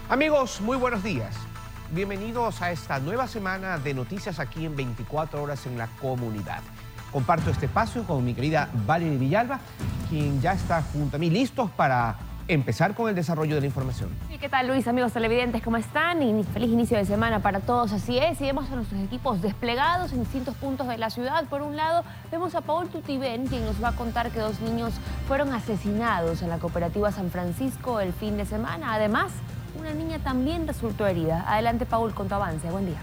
Amigos, muy buenos días. Bienvenidos a esta nueva semana de noticias aquí en 24 horas en la comunidad. Comparto este espacio con mi querida Valerie Villalba, quien ya está junto a mí, listos para empezar con el desarrollo de la información. ¿Y qué tal, Luis? Amigos televidentes, ¿cómo están? Y feliz inicio de semana para todos. Así es, y vemos a nuestros equipos desplegados en distintos puntos de la ciudad. Por un lado, vemos a Paul Tutibén, quien nos va a contar que 2 niños fueron asesinados en la cooperativa San Francisco el fin de semana. Además, una niña también resultó herida. Adelante, Paul, con tu avance. Buen día.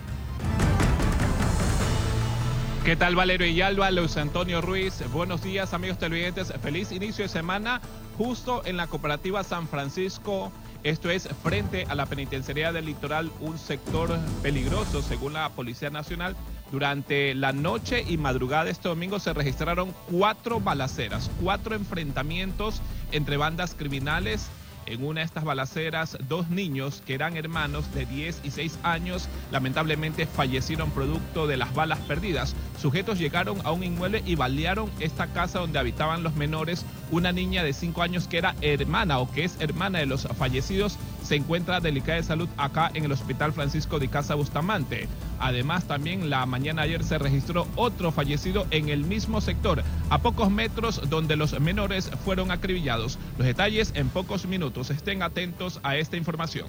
¿Qué tal, Valerio Villalba, Luis Antonio Ruiz? Buenos días, amigos televidentes. Feliz inicio de semana justo en la cooperativa San Francisco. Esto es frente a la penitenciaría del Litoral, un sector peligroso según la Policía Nacional. Durante la noche y madrugada de este domingo se registraron 4 balaceras, 4 enfrentamientos entre bandas criminales. En una de estas balaceras, 2 niños que eran hermanos de 10 y 6 años lamentablemente fallecieron producto de las balas perdidas. Sujetos llegaron a un inmueble y balearon esta casa donde habitaban los menores. Una niña de 5 años que era hermana o que es hermana de los fallecidos se encuentra delicada de salud acá en el Hospital Francisco de Casa Bustamante. Además, también la mañana de ayer se registró otro fallecido en el mismo sector, a pocos metros donde los menores fueron acribillados. Los detalles en pocos minutos. Estén atentos a esta información.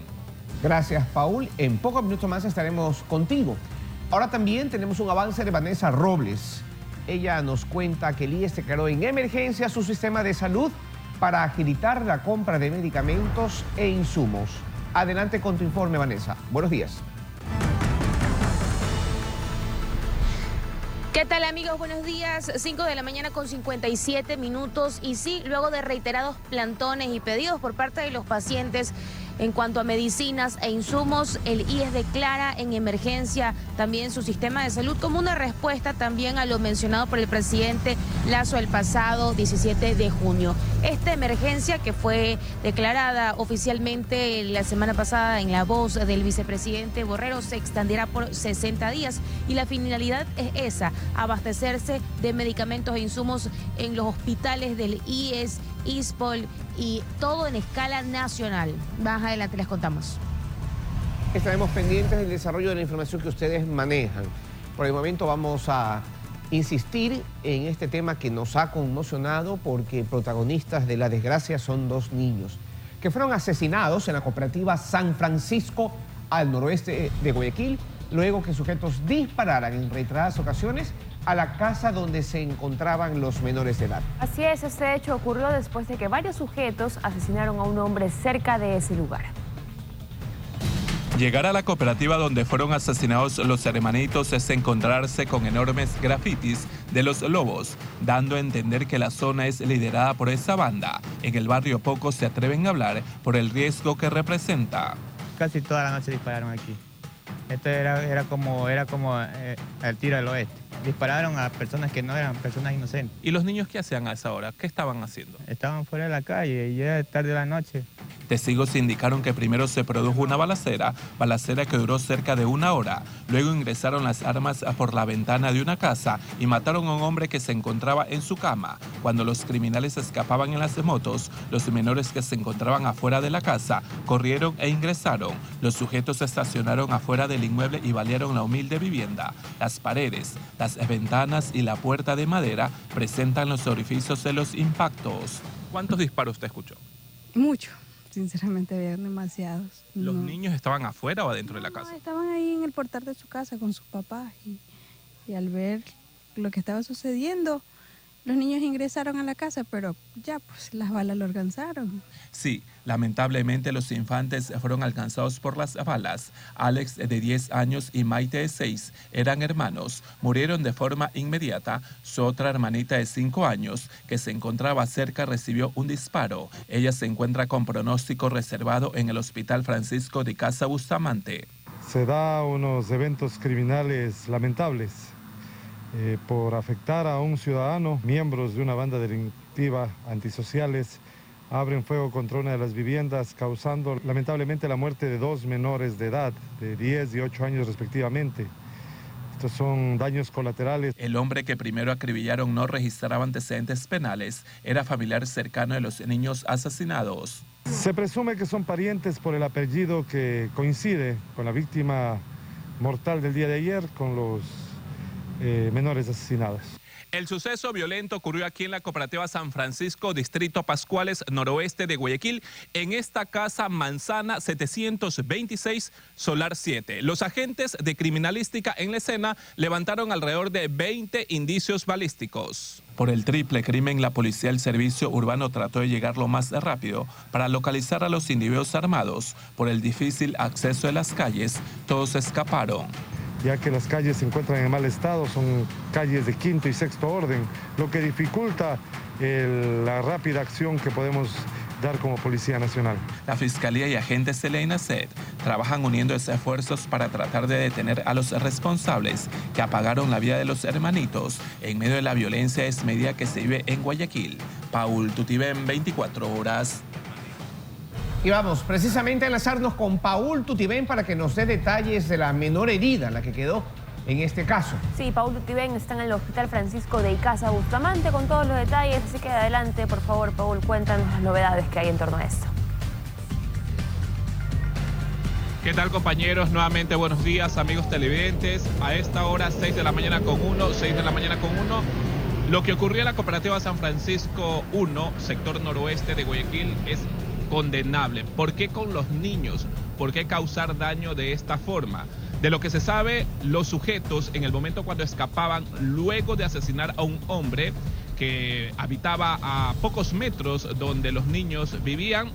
Gracias, Paul. En pocos minutos más estaremos contigo. Ahora también tenemos un avance de Vanessa Robles. Ella nos cuenta que el IES declaró en emergencia su sistema de salud para agilitar la compra de medicamentos e insumos. Adelante con tu informe, Vanessa. Buenos días. ¿Qué tal, amigos? Buenos días. 5 de la mañana con 57 minutos. Y sí, luego de reiterados plantones y pedidos por parte de los pacientes en cuanto a medicinas e insumos, el IES declara en emergencia también su sistema de salud como una respuesta también a lo mencionado por el presidente Lasso el pasado 17 de junio. Esta emergencia, que fue declarada oficialmente la semana pasada en la voz del vicepresidente Borrero, se extenderá por 60 días y la finalidad es esa: abastecerse de medicamentos e insumos en los hospitales del IES, ISPOL y todo en escala nacional. Más adelante les contamos. Estaremos pendientes del desarrollo de la información que ustedes manejan. Por el momento vamos a insistir en este tema que nos ha conmocionado porque protagonistas de la desgracia son 2 niños que fueron asesinados en la cooperativa San Francisco al noroeste de Guayaquil, luego que sujetos dispararan en reiteradas ocasiones a la casa donde se encontraban los menores de edad. Así es, este hecho ocurrió después de que varios sujetos asesinaron a un hombre cerca de ese lugar. Llegar a la cooperativa donde fueron asesinados los hermanitos es encontrarse con enormes grafitis de los lobos, dando a entender que la zona es liderada por esa banda. En el barrio pocos se atreven a hablar por el riesgo que representa. Casi toda la noche dispararon aquí. Esto era como el tiro del oeste. Dispararon a personas que no eran personas inocentes. ¿Y los niños qué hacían a esa hora? ¿Qué estaban haciendo? Estaban fuera de la calle y era tarde de la noche. Testigos indicaron que primero se produjo una balacera que duró cerca de 1 hora. Luego ingresaron las armas por la ventana de una casa y mataron a un hombre que se encontraba en su cama. Cuando los criminales escapaban en las motos, los menores que se encontraban afuera de la casa corrieron e ingresaron. Los sujetos se estacionaron afuera del inmueble y balearon la humilde vivienda. Las paredes, las ventanas y la puerta de madera presentan los orificios de los impactos. ¿Cuántos disparos usted escuchó? Mucho, sinceramente, había demasiados. ¿Los niños estaban afuera o adentro de la casa? No, estaban ahí en el portal de su casa con sus papás y al ver lo que estaba sucediendo, los niños ingresaron a la casa, pero ya pues las balas lo alcanzaron. Sí, lamentablemente los infantes fueron alcanzados por las balas. Alex, de 10 años, y Maite, de 6, eran hermanos. Murieron de forma inmediata. Su otra hermanita de 5 años, que se encontraba cerca, recibió un disparo. Ella se encuentra con pronóstico reservado en el Hospital Francisco de Casa Bustamante. Se da unos eventos criminales lamentables. Por afectar a un ciudadano, miembros de una banda delictiva antisociales abren fuego contra una de las viviendas, causando lamentablemente la muerte de 2 menores de edad, de 10 y 8 años respectivamente. Estos son daños colaterales. El hombre que primero acribillaron no registraba antecedentes penales, era familiar cercano de los niños asesinados. Se presume que son parientes por el apellido que coincide con la víctima mortal del día de ayer, con los menores asesinados. El suceso violento ocurrió aquí en la cooperativa San Francisco, distrito Pascuales, noroeste de Guayaquil, en esta casa Manzana 726, Solar 7. Los agentes de criminalística en la escena levantaron alrededor de 20 indicios balísticos. Por el triple crimen, la policía del servicio urbano trató de llegar lo más rápido para localizar a los individuos armados. Por el difícil acceso de las calles, todos escaparon. Ya que las calles se encuentran en mal estado, son calles de quinto y sexto orden, lo que dificulta la rápida acción que podemos dar como Policía Nacional. La Fiscalía y agentes de la INACET trabajan uniendo esfuerzos para tratar de detener a los responsables que apagaron la vida de los hermanitos en medio de la violencia desmedida que se vive en Guayaquil. Paul Tutibén, 24 horas. Y vamos precisamente a enlazarnos con Paul Tutibén para que nos dé detalles de la menor herida, la que quedó en este caso. Sí, Paul Tutibén está en el Hospital Francisco de Icaza Bustamante con todos los detalles, así que adelante, por favor, Paul, cuéntanos las novedades que hay en torno a esto. ¿Qué tal, compañeros? Nuevamente buenos días, amigos televidentes. A esta hora, 6 de la mañana con 1, 6 de la mañana con 1. Lo que ocurrió en la cooperativa San Francisco 1, sector noroeste de Guayaquil, es condenable. ¿Por qué con los niños? ¿Por qué causar daño de esta forma? De lo que se sabe, los sujetos en el momento cuando escapaban, luego de asesinar a un hombre que habitaba a pocos metros donde los niños vivían,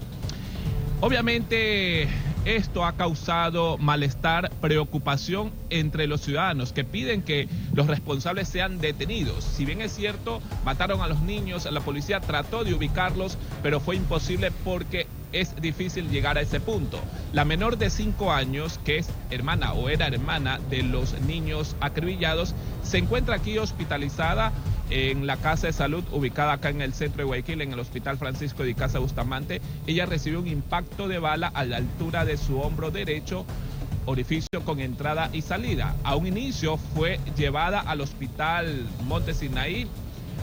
obviamente esto ha causado malestar, preocupación entre los ciudadanos que piden que los responsables sean detenidos. Si bien es cierto, mataron a los niños, la policía trató de ubicarlos, pero fue imposible porque es difícil llegar a ese punto. La menor de 5 años, que es hermana o era hermana de los niños acribillados, se encuentra aquí hospitalizada en la casa de salud ubicada acá en el centro de Guayaquil, en el Hospital Francisco de Icaza Bustamante. Ella recibió un impacto de bala a la altura de su hombro derecho, orificio con entrada y salida. A un inicio fue llevada al Hospital Monte Sinaí,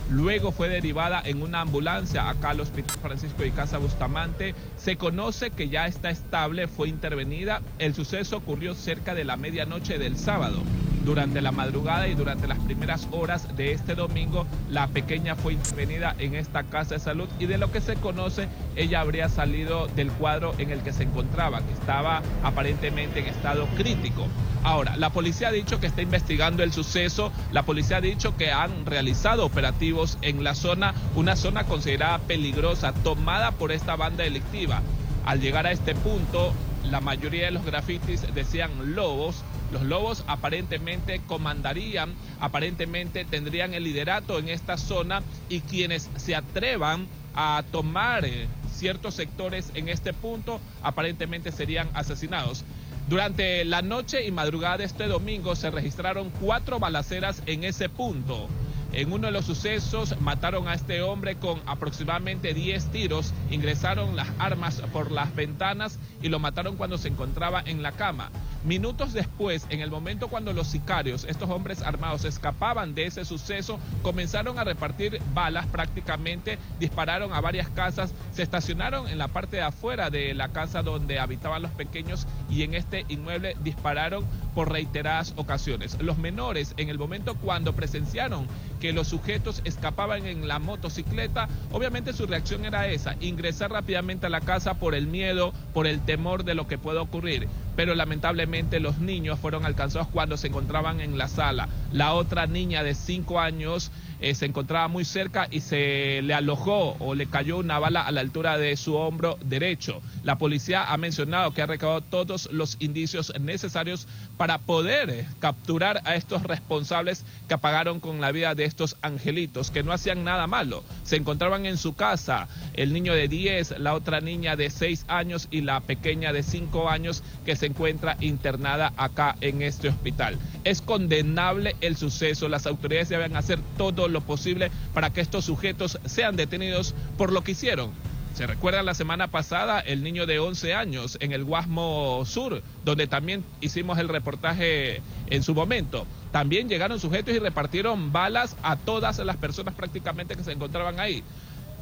luego fue derivada en una ambulancia acá al Hospital Francisco de Icaza Bustamante. Se conoce que ya está estable, fue intervenida. El suceso ocurrió cerca de la medianoche del sábado. Durante la madrugada y durante las primeras horas de este domingo, la pequeña fue intervenida en esta casa de salud y de lo que se conoce, ella habría salido del cuadro en el que se encontraba, que estaba aparentemente en estado crítico. Ahora, la policía ha dicho que está investigando el suceso, la policía ha dicho que han realizado operativos en la zona, una zona considerada peligrosa, tomada por esta banda delictiva. Al llegar a este punto, la mayoría de los grafitis decían lobos. Los lobos aparentemente comandarían, aparentemente tendrían el liderato en esta zona y quienes se atrevan a tomar ciertos sectores en este punto aparentemente serían asesinados. Durante la noche y madrugada de este domingo se registraron 4 balaceras en ese punto. En uno de los sucesos mataron a este hombre con aproximadamente 10 tiros, ingresaron las armas por las ventanas y lo mataron cuando se encontraba en la cama. Minutos después, en el momento cuando los sicarios, estos hombres armados, escapaban de ese suceso, comenzaron a repartir balas prácticamente, dispararon a varias casas, se estacionaron en la parte de afuera de la casa donde habitaban los pequeños y en este inmueble dispararon por reiteradas ocasiones. Los menores, en el momento cuando presenciaron que los sujetos escapaban en la motocicleta, obviamente su reacción era esa, ingresar rápidamente a la casa por el miedo, por el temor de lo que pueda ocurrir. Pero lamentablemente los niños fueron alcanzados cuando se encontraban en la sala. La otra niña de 5 años se encontraba muy cerca y se le alojó o le cayó una bala a la altura de su hombro derecho. La policía ha mencionado que ha recabado todos los indicios necesarios para poder capturar a estos responsables que apagaron con la vida de estos angelitos, que no hacían nada malo. Se encontraban en su casa, el niño de 10, la otra niña de 6 años y la pequeña de 5 años que se encuentra internada acá en este hospital. Es condenable el suceso, las autoridades deben hacer todo lo posible para que estos sujetos sean detenidos por lo que hicieron. Se recuerda la semana pasada el niño de 11 años en el Guasmo Sur, donde también hicimos el reportaje en su momento. También llegaron sujetos y repartieron balas a todas las personas prácticamente que se encontraban ahí.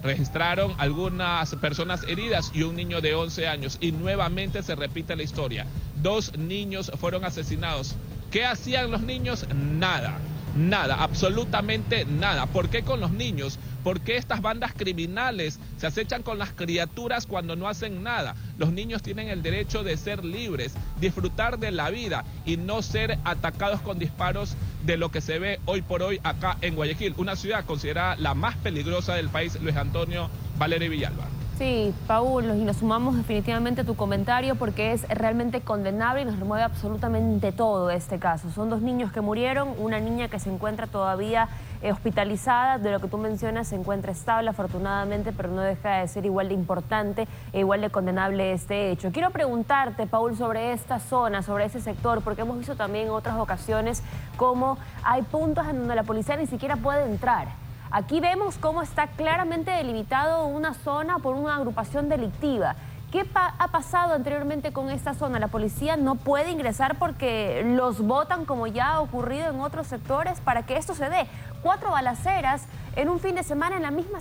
registraron algunas personas heridas y un niño de 11 años. Y nuevamente se repite la historia. 2 niños fueron asesinados. ¿Qué hacían los niños? Nada. Nada, absolutamente nada. ¿Por qué con los niños? ¿Por qué estas bandas criminales se acechan con las criaturas cuando no hacen nada? Los niños tienen el derecho de ser libres, disfrutar de la vida y no ser atacados con disparos de lo que se ve hoy por hoy acá en Guayaquil, una ciudad considerada la más peligrosa del país. Luis Antonio, Valeria Villalba. Sí, Paul, y nos sumamos definitivamente a tu comentario porque es realmente condenable y nos remueve absolutamente todo este caso. Son 2 niños que murieron, una niña que se encuentra todavía hospitalizada, de lo que tú mencionas se encuentra estable afortunadamente, pero no deja de ser igual de importante e igual de condenable este hecho. Quiero preguntarte, Paul, sobre esta zona, sobre ese sector, porque hemos visto también en otras ocasiones cómo hay puntos en donde la policía ni siquiera puede entrar. Aquí vemos cómo está claramente delimitado una zona por una agrupación delictiva. ¿Qué ha pasado anteriormente con esta zona? La policía no puede ingresar porque los botan, como ya ha ocurrido en otros sectores, para que esto se dé. 4 balaceras en un fin de semana en la misma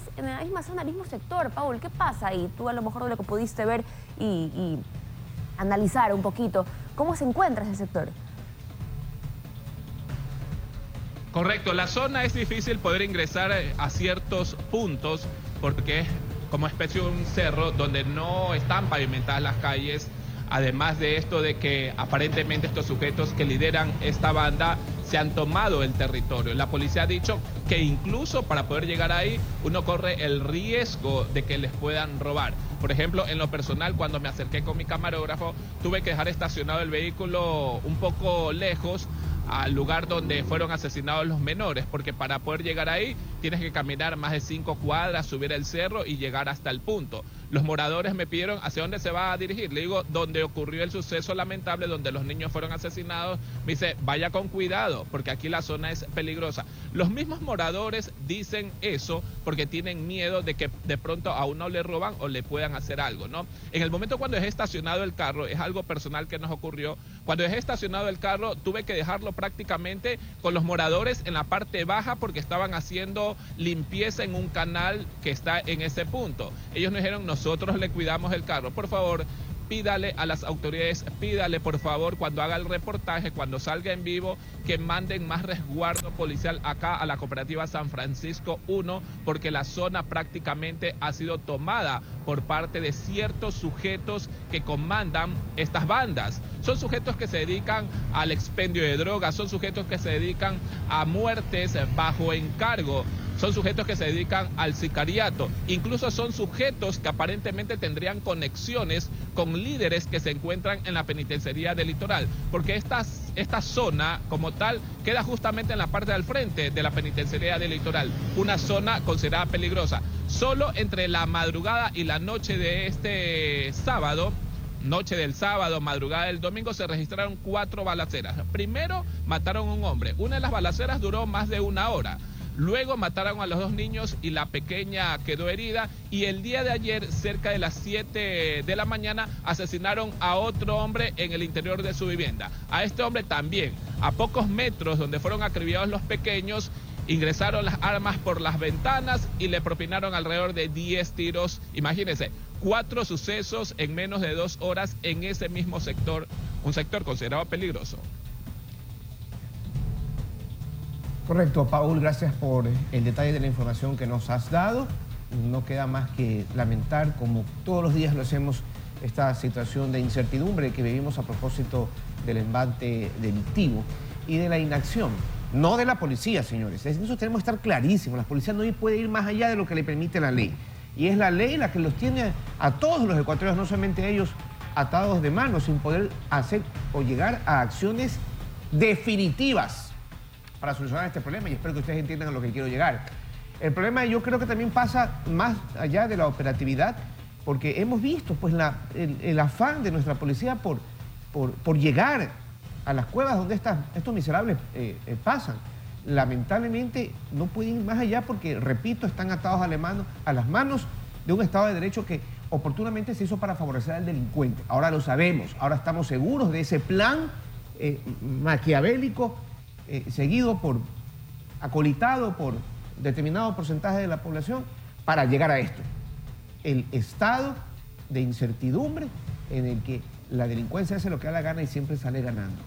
zona, el mismo sector. Paul, ¿qué pasa ahí? Tú a lo mejor de lo que pudiste ver y analizar un poquito, ¿cómo se encuentra ese sector? Correcto, la zona es difícil poder ingresar a ciertos puntos porque es como especie de un cerro donde no están pavimentadas las calles. Además de esto de que aparentemente estos sujetos que lideran esta banda se han tomado el territorio. La policía ha dicho que incluso para poder llegar ahí uno corre el riesgo de que les puedan robar. Por ejemplo, en lo personal, cuando me acerqué con mi camarógrafo, tuve que dejar estacionado el vehículo un poco lejos al lugar donde fueron asesinados los menores, porque para poder llegar ahí tienes que caminar más de 5 cuadras, subir el cerro y llegar hasta el punto. Los moradores me pidieron hacia dónde se va a dirigir. Le digo, donde ocurrió el suceso lamentable, donde los niños fueron asesinados. Me dice, vaya con cuidado, porque aquí la zona es peligrosa. Los mismos moradores dicen eso porque tienen miedo de que de pronto a uno le roban o le puedan hacer algo, ¿no? En el momento cuando dejé estacionado el carro, es algo personal que nos ocurrió, cuando dejé estacionado el carro tuve que dejarlo prácticamente con los moradores en la parte baja porque estaban haciendo limpieza en un canal que está en ese punto. Ellos nos dijeron, nosotros le cuidamos el carro, por favor, pídale a las autoridades, pídale por favor cuando haga el reportaje, cuando salga en vivo, que manden más resguardo policial acá a la cooperativa San Francisco 1, porque la zona prácticamente ha sido tomada por parte de ciertos sujetos que comandan estas bandas. Son sujetos que se dedican al expendio de drogas, son sujetos que se dedican a muertes bajo encargo, son sujetos que se dedican al sicariato, incluso son sujetos que aparentemente tendrían conexiones con líderes que se encuentran en la penitenciaría del Litoral, porque esta zona como tal queda justamente en la parte del frente de la penitenciaría del Litoral, una zona considerada peligrosa. Solo entre la madrugada y la noche de este sábado, noche del sábado, madrugada del domingo, se registraron 4 balaceras. Primero mataron a un hombre, una de las balaceras duró más de 1 hora. Luego mataron a los 2 niños y la pequeña quedó herida. Y el día de ayer, cerca de las 7 de la mañana, asesinaron a otro hombre en el interior de su vivienda. A este hombre también, a pocos metros donde fueron acribillados los pequeños, ingresaron las armas por las ventanas y le propinaron alrededor de 10 tiros. Imagínense, 4 sucesos en menos de 2 horas en ese mismo sector, un sector considerado peligroso. Correcto, Paul, gracias por el detalle de la información que nos has dado. No queda más que lamentar, como todos los días lo hacemos, esta situación de incertidumbre que vivimos a propósito del embate delictivo y de la inacción, no de la policía, señores. Eso tenemos que estar clarísimos. La policía no puede ir más allá de lo que le permite la ley. Y es la ley la que los tiene a todos los ecuatorianos, no solamente a ellos, atados de manos, sin poder hacer o llegar a acciones definitivas para solucionar este problema, y espero que ustedes entiendan a lo que quiero llegar. El problema yo creo que también pasa más allá de la operatividad, porque hemos visto pues el afán de nuestra policía por llegar a las cuevas donde estos miserables pasan. Lamentablemente no pueden ir más allá porque, repito, están atados a las manos de un Estado de Derecho que oportunamente se hizo para favorecer al delincuente. Ahora lo sabemos, ahora estamos seguros de ese plan maquiavélico acolitado por determinado porcentaje de la población para llegar a esto. El estado de incertidumbre en el que la delincuencia hace lo que da la gana y siempre sale ganando.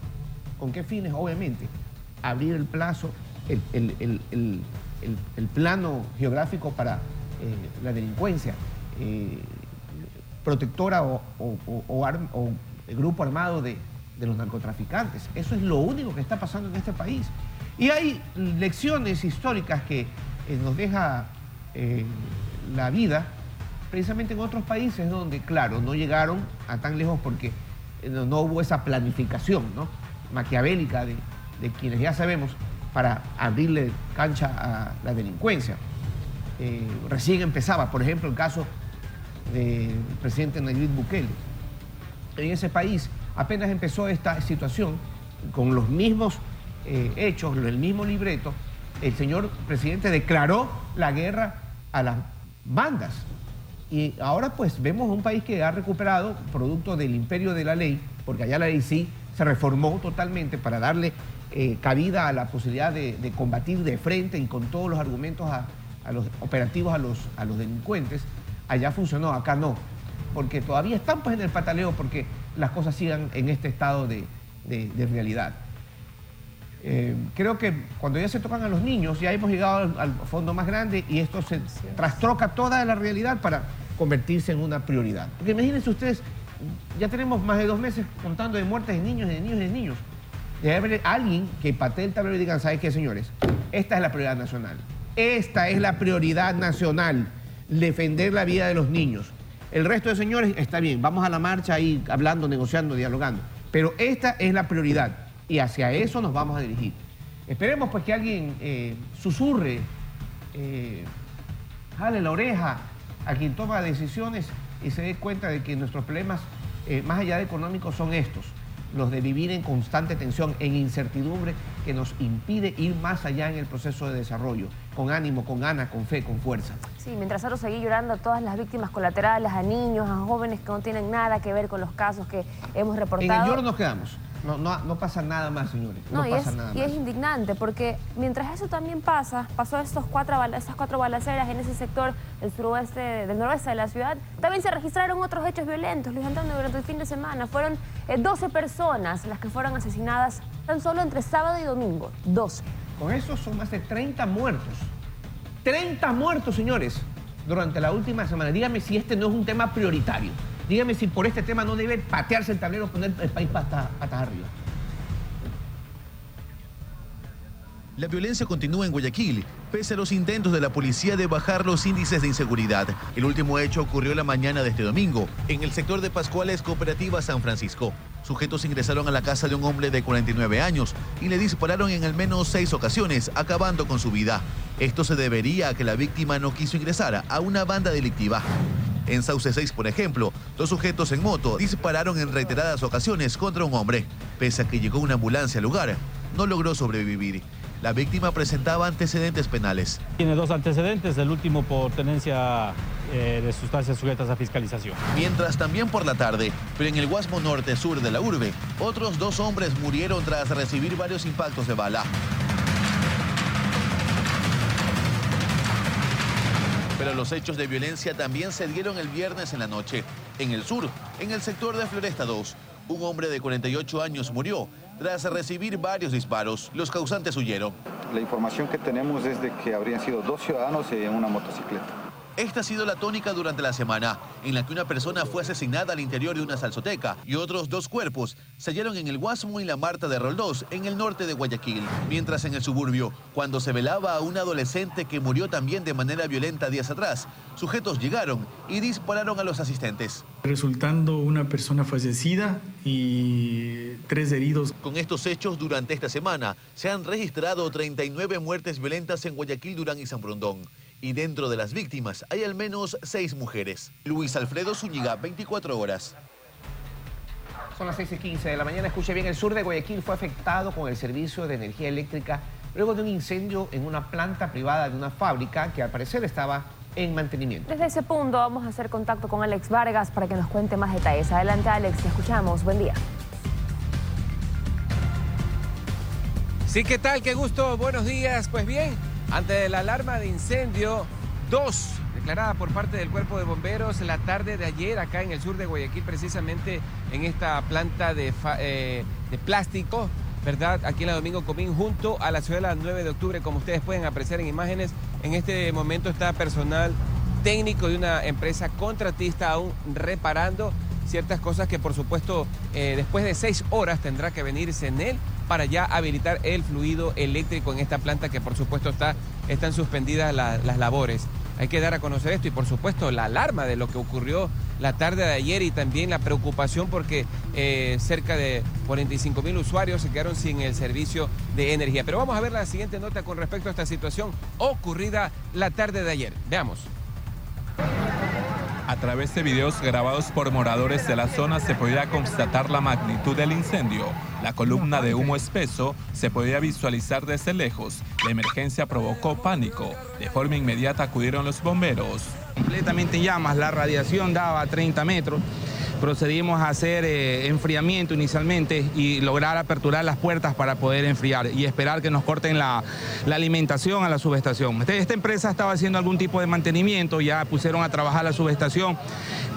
¿Con qué fines? Obviamente, abrir el plazo, el plano geográfico para la delincuencia, protectora o el grupo armado de los narcotraficantes. Eso es lo único que está pasando en este país. Y hay lecciones históricas que nos deja la vida, precisamente en otros países donde, claro, no llegaron a tan lejos porque no hubo esa planificación, ¿no?, maquiavélica de quienes ya sabemos para abrirle cancha a la delincuencia. Recién empezaba, por ejemplo, el caso del presidente Nayib Bukele. En ese país apenas empezó esta situación, con los mismos hechos, el mismo libreto, el señor presidente declaró la guerra a las bandas. Y ahora pues vemos un país que ha recuperado, producto del imperio de la ley, porque allá la ley sí se reformó totalmente para darle cabida a la posibilidad de combatir de frente y con todos los argumentos a los operativos a los delincuentes. Allá funcionó, acá no, porque todavía están pues en el pataleo porque las cosas sigan en este estado de realidad. Creo que cuando ya se tocan a los niños, ya hemos llegado al fondo más grande y esto se trastroca toda la realidad para convertirse en una prioridad. Porque imagínense ustedes, ya tenemos más de 2 meses contando de muertes de niños, de niños, de niños. Debe haber alguien que patee el tablero y digan, ¿sabes qué, señores? Esta es la prioridad nacional. Esta es la prioridad nacional, defender la vida de los niños. El resto de señores, está bien, vamos a la marcha ahí hablando, negociando, dialogando. Pero esta es la prioridad y hacia eso nos vamos a dirigir. Esperemos pues que alguien susurre, jale la oreja a quien toma decisiones y se dé cuenta de que nuestros problemas, más allá de económicos, son estos. Los de vivir en constante tensión, en incertidumbre, que nos impide ir más allá en el proceso de desarrollo, con ánimo, con ganas, con fe, con fuerza. Sí, mientras nosotros seguimos llorando a todas las víctimas colaterales, a niños, a jóvenes que no tienen nada que ver con los casos que hemos reportado. En el lloro nos quedamos. No pasa nada más, señores. No pasa nada más. Y es indignante porque mientras eso también pasó esas 4 balaceras en ese sector del noroeste de la ciudad, también se registraron otros hechos violentos, Luis Antonio, durante el fin de semana. Fueron 12 personas las que fueron asesinadas tan solo entre sábado y domingo. 12. Con eso son más de 30 muertos. 30 muertos, señores, durante la última semana. Dígame si este no es un tema prioritario. Dígame si por este tema no debe patearse el tablero, poner el país patas arriba. La violencia continúa en Guayaquil, pese a los intentos de la policía de bajar los índices de inseguridad. El último hecho ocurrió la mañana de este domingo, en el sector de Pascuales, Cooperativa San Francisco. Sujetos ingresaron a la casa de un hombre de 49 años y le dispararon en al menos 6 ocasiones, acabando con su vida. Esto se debería a que la víctima no quiso ingresar a una banda delictiva. En Sauce 6, por ejemplo, 2 sujetos en moto dispararon en reiteradas ocasiones contra un hombre. Pese a que llegó una ambulancia al lugar, no logró sobrevivir. La víctima presentaba antecedentes penales. Tiene 2 antecedentes, el último por tenencia de sustancias sujetas a fiscalización. Mientras también por la tarde, pero en el Guasmo norte-sur de la urbe, otros 2 hombres murieron tras recibir varios impactos de bala. Pero los hechos de violencia también se dieron el viernes en la noche. En el sur, en el sector de Floresta 2, un hombre de 48 años murió tras recibir varios disparos. Los causantes huyeron. La información que tenemos es de que habrían sido 2 ciudadanos en una motocicleta. Esta ha sido la tónica durante la semana, en la que una persona fue asesinada al interior de una salsoteca y otros 2 cuerpos se hallaron en el Guasmo y la Marta de Roldós, en el norte de Guayaquil. Mientras en el suburbio, cuando se velaba a un adolescente que murió también de manera violenta días atrás, sujetos llegaron y dispararon a los asistentes. Resultando una persona fallecida y 3 heridos. Con estos hechos, durante esta semana, se han registrado 39 muertes violentas en Guayaquil, Durán y San Borondón. Y dentro de las víctimas hay al menos 6 mujeres. Luis Alfredo Zúñiga, 24 horas. Son las 6:15 de la mañana. Escuche bien, el sur de Guayaquil fue afectado con el servicio de energía eléctrica luego de un incendio en una planta privada de una fábrica que al parecer estaba en mantenimiento. Desde ese punto vamos a hacer contacto con Alex Vargas para que nos cuente más detalles. Adelante, Alex, te escuchamos. Buen día. Sí, ¿qué tal? Qué gusto. Buenos días. Pues bien, ante la alarma de incendio, 2 declarada por parte del Cuerpo de Bomberos la tarde de ayer acá en el sur de Guayaquil, precisamente en esta planta de plástico, ¿verdad? Aquí en la Domingo Comín, junto a la ciudadela 9 de octubre, como ustedes pueden apreciar en imágenes. En este momento está personal técnico de una empresa contratista aún reparando ciertas cosas que, por supuesto, después de 6 horas tendrá que venir CENEL para ya habilitar el fluido eléctrico en esta planta que, por supuesto, están suspendidas las labores. Hay que dar a conocer esto y, por supuesto, la alarma de lo que ocurrió la tarde de ayer y también la preocupación porque cerca de 45.000 usuarios se quedaron sin el servicio de energía. Pero vamos a ver la siguiente nota con respecto a esta situación ocurrida la tarde de ayer. Veamos. A través de videos grabados por moradores de la zona se podía constatar la magnitud del incendio. La columna de humo espeso se podía visualizar desde lejos. La emergencia provocó pánico. De forma inmediata acudieron los bomberos. Completamente en llamas, la radiación daba 30 metros. Procedimos a hacer enfriamiento inicialmente y lograr aperturar las puertas para poder enfriar y esperar que nos corten la alimentación a la subestación. Esta empresa estaba haciendo algún tipo de mantenimiento, ya pusieron a trabajar la subestación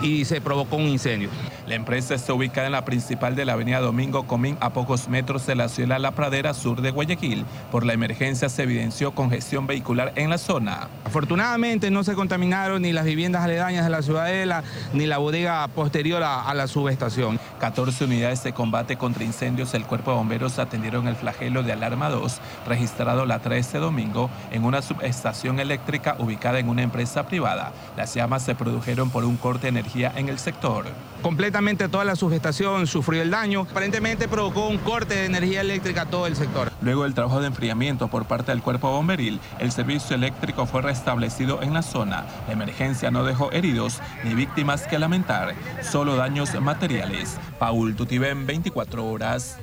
y se provocó un incendio. La empresa está ubicada en la principal de la avenida Domingo Comín, a pocos metros de la ciudad La Pradera, sur de Guayaquil. Por la emergencia se evidenció congestión vehicular en la zona. Afortunadamente no se contaminaron ni las viviendas aledañas de la ciudadela ni la bodega posterior a la subestación. 14 unidades de combate contra incendios del Cuerpo de Bomberos atendieron el flagelo de alarma 2, registrado la 13 domingo en una subestación eléctrica ubicada en una empresa privada. Las llamas se produjeron por un corte de energía en el sector. Completamente toda la subestación sufrió el daño. Aparentemente provocó un corte de energía eléctrica a todo el sector. Luego del trabajo de enfriamiento por parte del Cuerpo Bomberil, el servicio eléctrico fue restablecido en la zona. La emergencia no dejó heridos ni víctimas que lamentar, solo daños materiales. Paul Tutibén, 24 horas.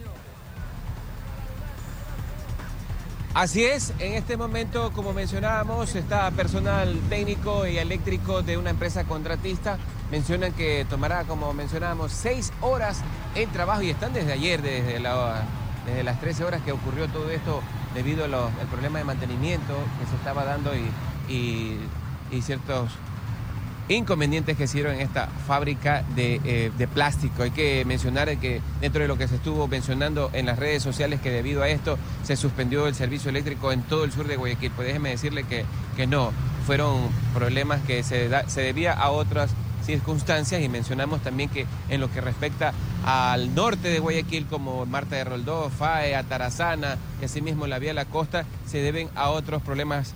Así es, en este momento, como mencionábamos, está personal técnico y eléctrico de una empresa contratista. Mencionan que tomará, como mencionábamos, 6 horas el trabajo y están desde ayer, desde las 13 horas que ocurrió todo esto debido al problema de mantenimiento que se estaba dando y ciertos inconvenientes que se dieron en esta fábrica de plástico. Hay que mencionar que dentro de lo que se estuvo mencionando en las redes sociales, que debido a esto se suspendió el servicio eléctrico en todo el sur de Guayaquil. Pues déjeme decirle que no, fueron problemas que se debía a otras circunstancias, y mencionamos también que en lo que respecta al norte de Guayaquil, como Marta de Roldós, FAE, Atarazana y asimismo la vía La Costa, se deben a otros problemas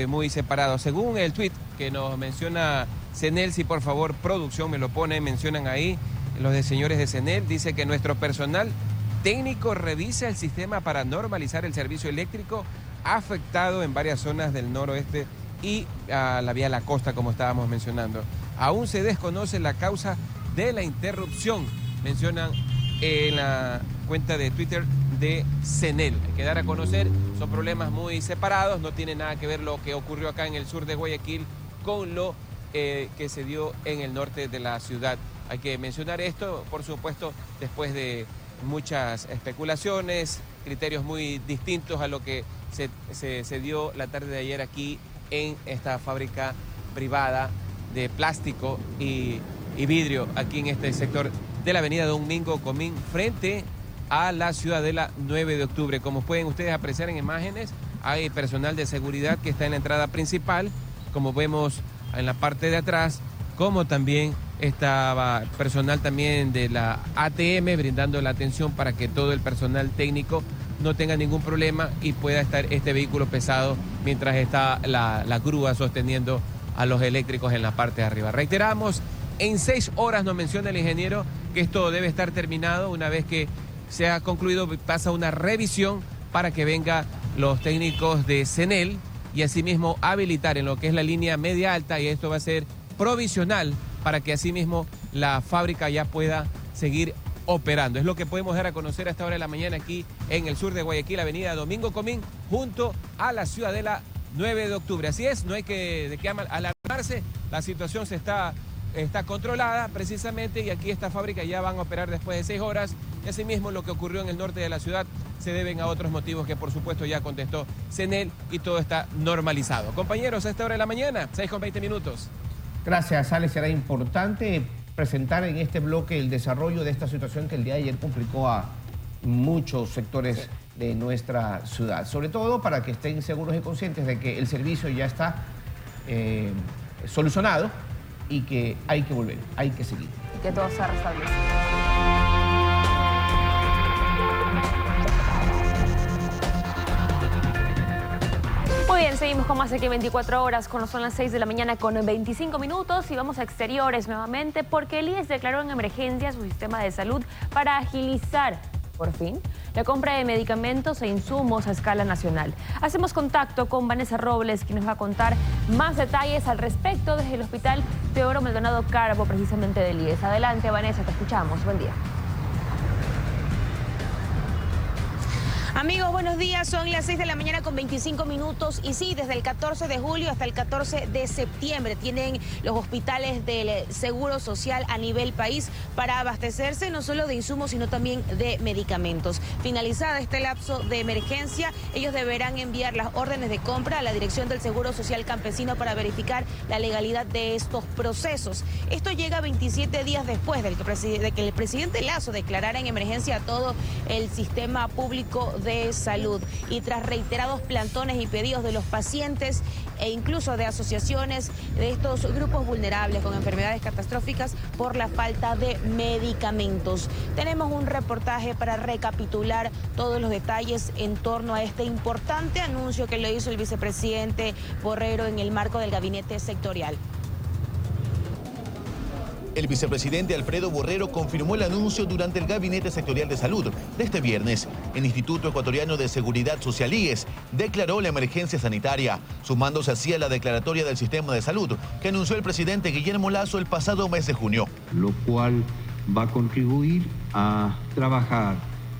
muy separados. Según el tuit que nos menciona CENEL, si por favor producción me lo pone, mencionan ahí los de señores de CENEL, dice que nuestro personal técnico revisa el sistema para normalizar el servicio eléctrico afectado en varias zonas del noroeste y a la vía La Costa, como estábamos mencionando. Aún se desconoce la causa de la interrupción, mencionan en la cuenta de Twitter de CENEL. Hay que dar a conocer, son problemas muy separados, no tiene nada que ver lo que ocurrió acá en el sur de Guayaquil con lo que se dio en el norte de la ciudad. Hay que mencionar esto, por supuesto, después de muchas especulaciones, criterios muy distintos a lo que se dio la tarde de ayer aquí en esta fábrica privada de plástico y vidrio aquí en este sector de la avenida Domingo Comín frente a la ciudadela 9 de octubre. Como pueden ustedes apreciar en imágenes, hay personal de seguridad que está en la entrada principal, como vemos en la parte de atrás, como también estaba personal también de la ATM brindando la atención para que todo el personal técnico no tenga ningún problema y pueda estar este vehículo pesado mientras está la grúa sosteniendo a los eléctricos en la parte de arriba. Reiteramos, en 6 horas nos menciona el ingeniero que esto debe estar terminado. Una vez que se ha concluido, pasa una revisión para que vengan los técnicos de CENEL y asimismo habilitar en lo que es la línea media alta, y esto va a ser provisional para que asimismo la fábrica ya pueda seguir operando. Es lo que podemos dar a conocer a esta hora de la mañana aquí en el sur de Guayaquil, avenida Domingo Comín, junto a la ciudadela 9 de octubre. Así es, no hay de qué alarmarse, la situación se está está controlada precisamente, y aquí esta fábrica ya van a operar después de 6 horas. Y asimismo lo que ocurrió en el norte de la ciudad se deben a otros motivos que por supuesto ya contestó CENEL, y todo está normalizado. Compañeros, a esta hora de la mañana, 6:20. Gracias, Alex. Será importante presentar en este bloque el desarrollo de esta situación que el día de ayer complicó a muchos sectores de nuestra ciudad. Sobre todo para que estén seguros y conscientes de que el servicio ya está solucionado y que hay que volver, hay que seguir. Y que todo se restablece. Muy bien, seguimos con más aquí 24 horas, cuando son las 6 de la mañana con 25 minutos y vamos a exteriores nuevamente porque el IES declaró en emergencia su sistema de salud para agilizar, por fin, la compra de medicamentos e insumos a escala nacional. Hacemos contacto con Vanessa Robles, quien nos va a contar más detalles al respecto desde el Hospital Teodoro Maldonado Carbo, precisamente del IES. Adelante, Vanessa, te escuchamos. Buen día. Amigos, buenos días. Son las 6 de la mañana con 25 minutos y sí, desde el 14 de julio hasta el 14 de septiembre tienen los hospitales del Seguro Social a nivel país para abastecerse no solo de insumos, sino también de medicamentos. Finalizada este lapso de emergencia, ellos deberán enviar las órdenes de compra a la Dirección del Seguro Social Campesino para verificar la legalidad de estos procesos. Esto llega 27 días después de que el presidente Lasso declarara en emergencia a todo el sistema público de salud, y tras reiterados plantones y pedidos de los pacientes e incluso de asociaciones de estos grupos vulnerables con enfermedades catastróficas por la falta de medicamentos. Tenemos un reportaje para recapitular todos los detalles en torno a este importante anuncio que lo hizo el vicepresidente Borrero en el marco del gabinete sectorial. El vicepresidente Alfredo Borrero confirmó el anuncio durante el Gabinete Sectorial de Salud de este viernes. El Instituto Ecuatoriano de Seguridad Social IES declaró la emergencia sanitaria, sumándose así a la declaratoria del sistema de salud que anunció el presidente Guillermo Lasso el pasado mes de junio. Lo cual va a contribuir a trabajar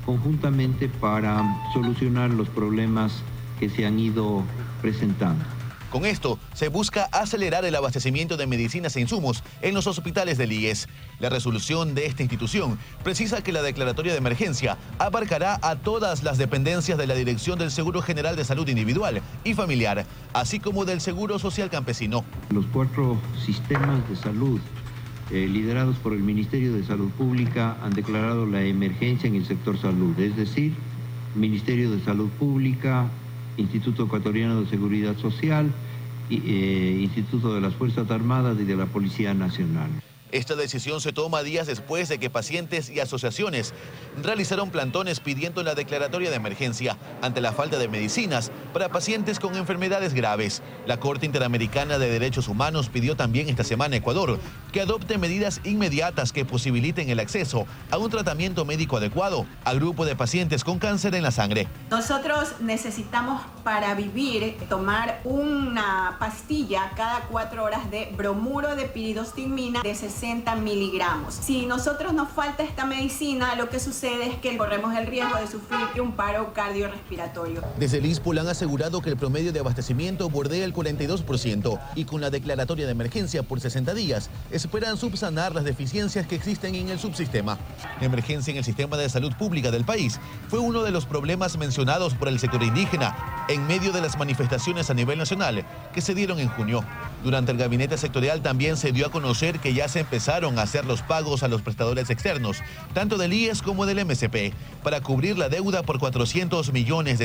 conjuntamente para solucionar los problemas que se han ido presentando. Con esto, se busca acelerar el abastecimiento de medicinas e insumos en los hospitales del IES. La resolución de esta institución precisa que la declaratoria de emergencia abarcará a todas las dependencias de la Dirección del Seguro General de Salud Individual y Familiar, así como del Seguro Social Campesino. Los 4 sistemas de salud liderados por el Ministerio de Salud Pública han declarado la emergencia en el sector salud, es decir, Ministerio de Salud Pública, Instituto Ecuatoriano de Seguridad Social, Instituto de las Fuerzas Armadas y de la Policía Nacional. Esta decisión se toma días después de que pacientes y asociaciones realizaron plantones pidiendo la declaratoria de emergencia ante la falta de medicinas para pacientes con enfermedades graves. La Corte Interamericana de Derechos Humanos pidió también esta semana a Ecuador que adopte medidas inmediatas que posibiliten el acceso a un tratamiento médico adecuado al grupo de pacientes con cáncer en la sangre. Nosotros necesitamos para vivir tomar una pastilla cada 4 horas de bromuro de piridostigmina de 60 miligramos. Si nosotros nos falta esta medicina, lo que sucede es que corremos el riesgo de sufrir un paro cardiorrespiratorio. Desde el ISPOL han asegurado que el promedio de abastecimiento bordea el 42% y con la declaratoria de emergencia por 60 días esperan subsanar las deficiencias que existen en el subsistema. La emergencia en el sistema de salud pública del país fue uno de los problemas mencionados por el sector indígena en medio de las manifestaciones a nivel nacional que se dieron en junio. Durante el gabinete sectorial también se dio a conocer que ya se empezaron a hacer los pagos a los prestadores externos, tanto del IES como del MSP, para cubrir la deuda por $400 millones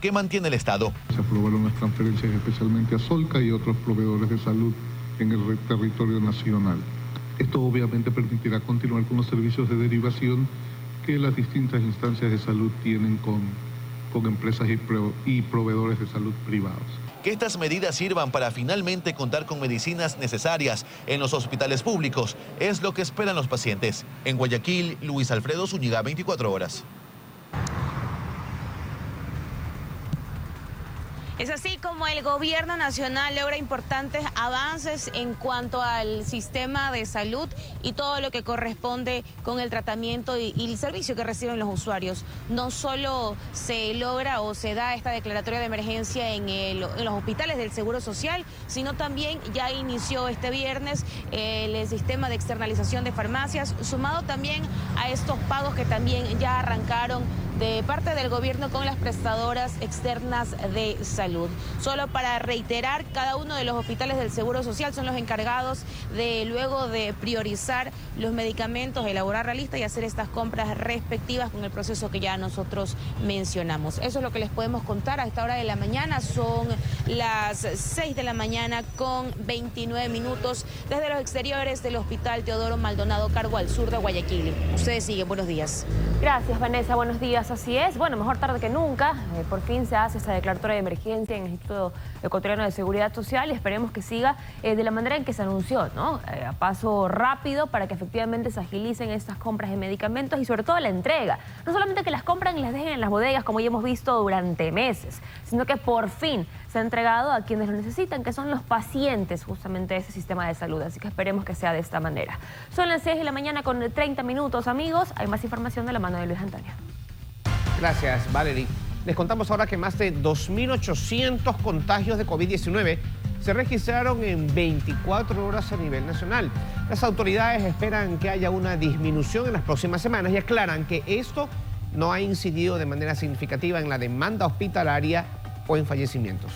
que mantiene el Estado. Se aprobaron las transferencias especialmente a Solca y otros proveedores de salud en el territorio nacional. Esto obviamente permitirá continuar con los servicios de derivación que las distintas instancias de salud tienen con empresas y proveedores de salud privados. Que estas medidas sirvan para finalmente contar con medicinas necesarias en los hospitales públicos es lo que esperan los pacientes. En Guayaquil, Luis Alfredo Zúñiga, 24 horas. Es así como el gobierno nacional logra importantes avances en cuanto al sistema de salud y todo lo que corresponde con el tratamiento y el servicio que reciben los usuarios. No solo se logra o se da esta declaratoria de emergencia en los hospitales del Seguro Social, sino también ya inició este viernes el sistema de externalización de farmacias, sumado también a estos pagos que también ya arrancaron de parte del gobierno con las prestadoras externas de salud. Solo para reiterar, cada uno de los hospitales del Seguro Social son los encargados de, luego de priorizar los medicamentos, elaborar la lista y hacer estas compras respectivas con el proceso que ya nosotros mencionamos. Eso es lo que les podemos contar a esta hora de la mañana. Son las 6 de la mañana con 29 minutos desde los exteriores del Hospital Teodoro Maldonado Cargo al sur de Guayaquil. Ustedes siguen, buenos días. Gracias, Vanessa, buenos días. Así es, bueno, mejor tarde que nunca. Por fin se hace esta declaratoria de emergencia en el Instituto Ecuatoriano de Seguridad Social y esperemos que siga de la manera en que se anunció, ¿no? A paso rápido para que efectivamente se agilicen estas compras de medicamentos y sobre todo la entrega. No solamente que las compran y las dejen en las bodegas como ya hemos visto durante meses, sino que por fin se ha entregado a quienes lo necesitan, que son los pacientes justamente de ese sistema de salud. Así que esperemos que sea de esta manera. Son las 6 de la mañana con 30 minutos, amigos. Hay más información de la mano de Luis Antonio. Gracias, Valerie. Les contamos ahora que más de 2.800 contagios de COVID-19 se registraron en 24 horas a nivel nacional. Las autoridades esperan que haya una disminución en las próximas semanas y aclaran que esto no ha incidido de manera significativa en la demanda hospitalaria o en fallecimientos.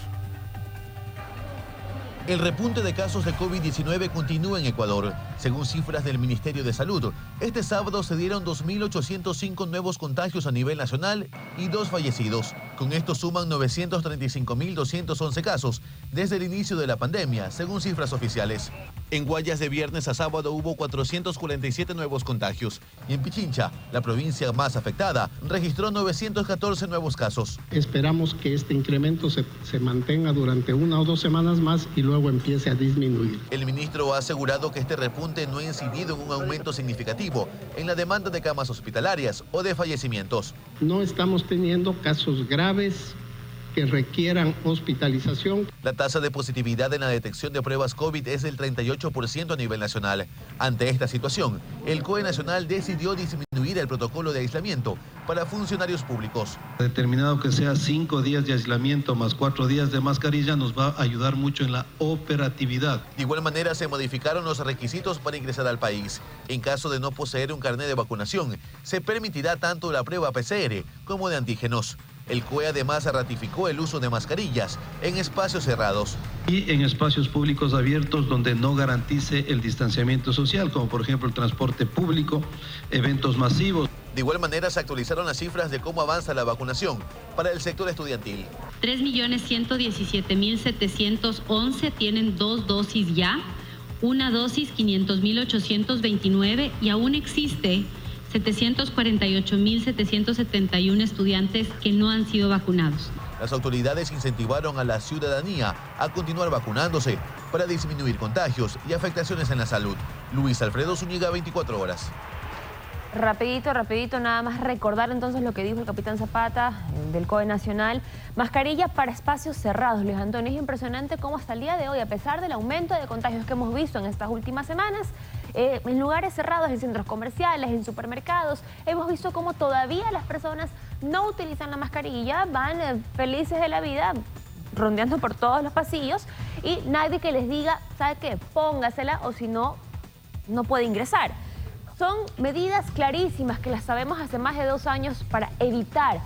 El repunte de casos de COVID-19 continúa en Ecuador. Según cifras del Ministerio de Salud, este sábado se dieron 2.805 nuevos contagios a nivel nacional y 2 fallecidos. Con esto suman 935.211 casos desde el inicio de la pandemia, según cifras oficiales. En Guayas de viernes a sábado hubo 447 nuevos contagios y en Pichincha, la provincia más afectada, registró 914 nuevos casos. Esperamos que este incremento se mantenga durante 1 o 2 semanas más y luego empiece a disminuir. El ministro ha asegurado que este repunte no ha incidido en un aumento significativo en la demanda de camas hospitalarias o de fallecimientos. No estamos teniendo casos graves que requieran hospitalización. La tasa de positividad en la detección de pruebas COVID es del 38% a nivel nacional. Ante esta situación, el COE Nacional decidió disminuir el protocolo de aislamiento para funcionarios públicos. Determinado que sea 5 días de aislamiento más 4 días de mascarilla nos va a ayudar mucho en la operatividad. De igual manera se modificaron los requisitos para ingresar al país. En caso de no poseer un carnet de vacunación, se permitirá tanto la prueba PCR como de antígenos. El COE además ratificó el uso de mascarillas en espacios cerrados. Y en espacios públicos abiertos donde no garantice el distanciamiento social, como por ejemplo el transporte público, eventos masivos. De igual manera se actualizaron las cifras de cómo avanza la vacunación para el sector estudiantil. 3.117.711 tienen 2 dosis ya, una dosis 500.829 y aún existe 748.771 estudiantes que no han sido vacunados. Las autoridades incentivaron a la ciudadanía a continuar vacunándose para disminuir contagios y afectaciones en la salud. Luis Alfredo Zúñiga, 24 horas. Rapidito, nada más recordar entonces lo que dijo el capitán Zapata del COE Nacional. Mascarilla para espacios cerrados, Luis Antonio. Es impresionante cómo hasta el día de hoy, a pesar del aumento de contagios que hemos visto en estas últimas semanas, en lugares cerrados, en centros comerciales, en supermercados, hemos visto cómo todavía las personas no utilizan la mascarilla, van felices de la vida, rondeando por todos los pasillos y nadie que les diga, ¿sabe qué? Póngasela o si no, no puede ingresar. Son medidas clarísimas que las sabemos hace más de 2 años para evitar,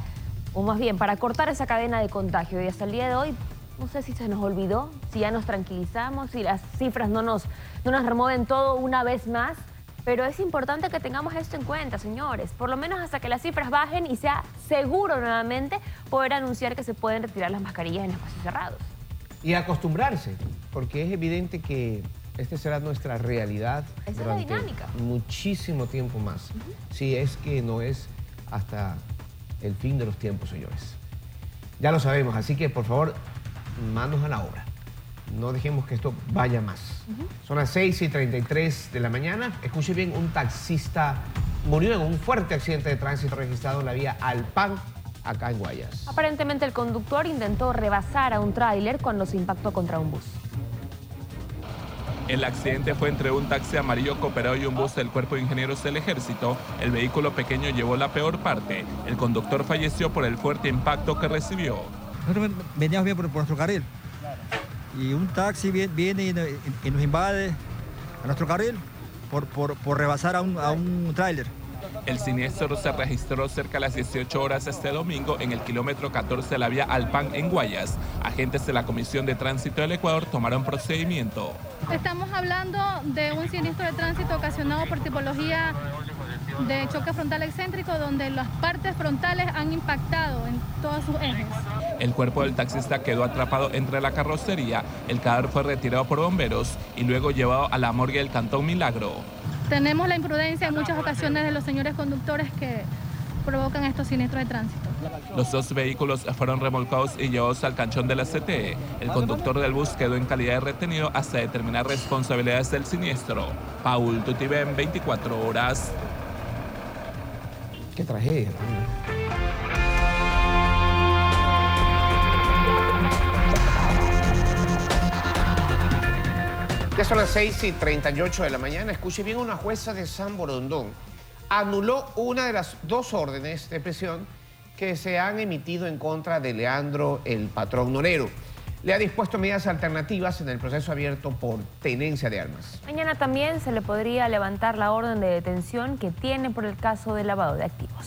o más bien para cortar esa cadena de contagio. Y hasta el día de hoy, no sé si se nos olvidó, si ya nos tranquilizamos, si las cifras no nos remueven todo una vez más. Pero es importante que tengamos esto en cuenta, señores. Por lo menos hasta que las cifras bajen y sea seguro nuevamente poder anunciar que se pueden retirar las mascarillas en espacios cerrados. Y acostumbrarse, porque es evidente que esta será nuestra realidad durante muchísimo tiempo más. Si es que no es hasta el fin de los tiempos, señores. Ya lo sabemos, así que por favor, manos a la obra. No dejemos que esto vaya más. Son las 6:33 de la mañana. Escuche bien, un taxista murió en un fuerte accidente de tránsito registrado en la vía Alpan acá en Guayas. Aparentemente el conductor intentó rebasar a un tráiler cuando se impactó contra un bus. El accidente fue entre un taxi amarillo cooperado y un bus del Cuerpo de Ingenieros del Ejército. El vehículo pequeño llevó la peor parte. El conductor falleció por el fuerte impacto que recibió. Nosotros veníamos bien por nuestro carril y un taxi viene y nos invade a nuestro carril por rebasar a un tráiler. El siniestro se registró cerca de las 18 horas este domingo en el kilómetro 14 de la vía Alpan en Guayas. Agentes de la Comisión de Tránsito del Ecuador tomaron procedimiento. Estamos hablando de un siniestro de tránsito ocasionado por tipología de choque frontal excéntrico, donde las partes frontales han impactado en todos sus ejes. El cuerpo del taxista quedó atrapado entre la carrocería. El cadáver fue retirado por bomberos y luego llevado a la morgue del Cantón Milagro. Tenemos la imprudencia en muchas ocasiones de los señores conductores que provocan estos siniestros de tránsito. Los dos vehículos fueron remolcados y llevados al canchón de la CTE. El conductor del bus quedó en calidad de retenido hasta determinar responsabilidades del siniestro. Paul Tutibén, 24 horas. Qué tragedia. Ya son las 6:38 de la mañana. Escuche bien, una jueza de San Borondón anuló una de las dos órdenes de prisión que se han emitido en contra de Leandro el Patrón Norero. Le ha dispuesto medidas alternativas en el proceso abierto por tenencia de armas. Mañana también se le podría levantar la orden de detención que tiene por el caso de lavado de activos.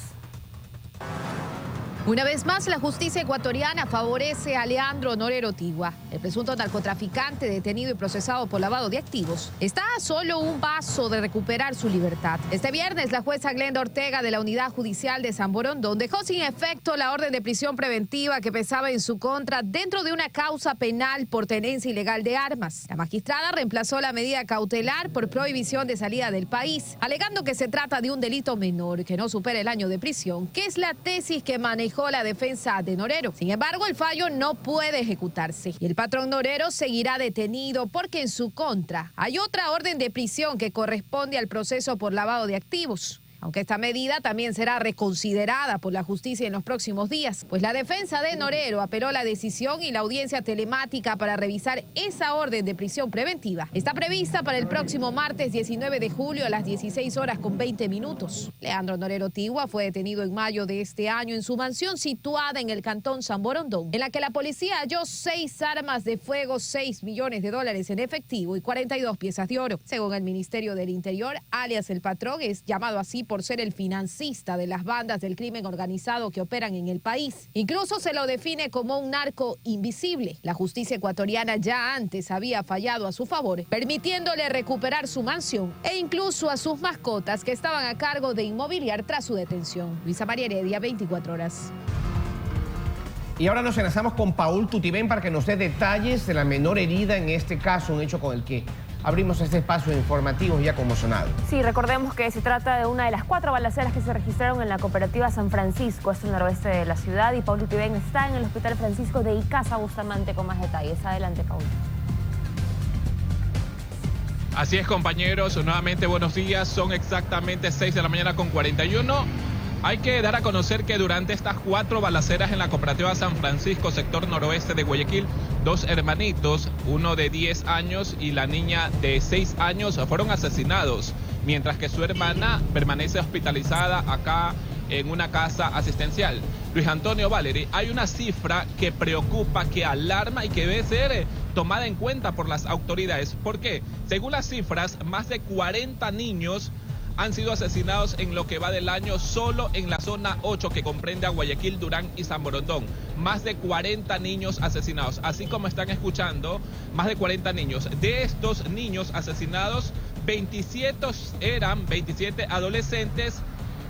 Una vez más, la justicia ecuatoriana favorece a Leandro Norero Tigua. El presunto narcotraficante detenido y procesado por lavado de activos está a solo un paso de recuperar su libertad. Este viernes, la jueza Glenda Ortega de la Unidad Judicial de San Borondón dejó sin efecto la orden de prisión preventiva que pesaba en su contra dentro de una causa penal por tenencia ilegal de armas. La magistrada reemplazó la medida cautelar por prohibición de salida del país, alegando que se trata de un delito menor que no supera el año de prisión, que es la tesis que manejó la defensa de Norero. Sin embargo, el fallo no puede ejecutarse y el patrón Norero seguirá detenido porque en su contra hay otra orden de prisión que corresponde al proceso por lavado de activos. Aunque esta medida también será reconsiderada por la justicia en los próximos días, pues la defensa de Norero apeló la decisión y la audiencia telemática para revisar esa orden de prisión preventiva está prevista para el próximo martes 19 de julio a las 16:20. Leandro Norero Tigua fue detenido en mayo de este año en su mansión situada en el cantón San Borondón, en la que la policía halló 6 armas de fuego, $6 millones en efectivo y 42 piezas de oro. Según el Ministerio del Interior, alias el Patrón es llamado así por ser el financista de las bandas del crimen organizado que operan en el país. Incluso se lo define como un narco invisible. La justicia ecuatoriana ya antes había fallado a su favor, permitiéndole recuperar su mansión e incluso a sus mascotas que estaban a cargo de inmobiliar tras su detención. Luisa María Heredia, 24 horas. Y ahora nos enlazamos con Paul Tutibén para que nos dé detalles de la menor herida en este caso, un hecho con el que abrimos este espacio informativo ya conmocionado. Sí, recordemos que se trata de una de las 4 balaceras que se registraron en la cooperativa San Francisco, esto en el noroeste de la ciudad, y Paul Tutibén está en el Hospital Francisco de Icaza, Bustamante, con más detalles. Adelante, Paul. Así es, compañeros, nuevamente buenos días, son exactamente 6:41. Hay que dar a conocer que durante estas 4 balaceras en la cooperativa San Francisco, sector noroeste de Guayaquil, 2 hermanitos, uno de 10 años y la niña de 6 años, fueron asesinados, mientras que su hermana permanece hospitalizada acá en una casa asistencial. Luis Antonio Valery, hay una cifra que preocupa, que alarma y que debe ser tomada en cuenta por las autoridades. ¿Por qué? Según las cifras, más de 40 niños han sido asesinados en lo que va del año solo en la zona 8 que comprende a Guayaquil, Durán y San Borondón. Más de 40 niños asesinados, así como están escuchando, más de 40 niños. De estos niños asesinados, 27 eran 27 adolescentes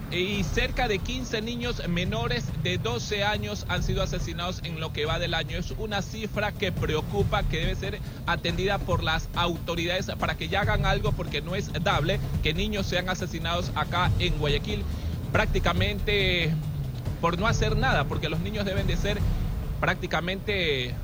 y cerca de 15 niños menores de 12 años han sido asesinados en lo que va del año. Es una cifra que preocupa, que debe ser atendida por las autoridades para que ya hagan algo, porque no es dable que niños sean asesinados acá en Guayaquil prácticamente por no hacer nada, porque los niños deben de ser prácticamente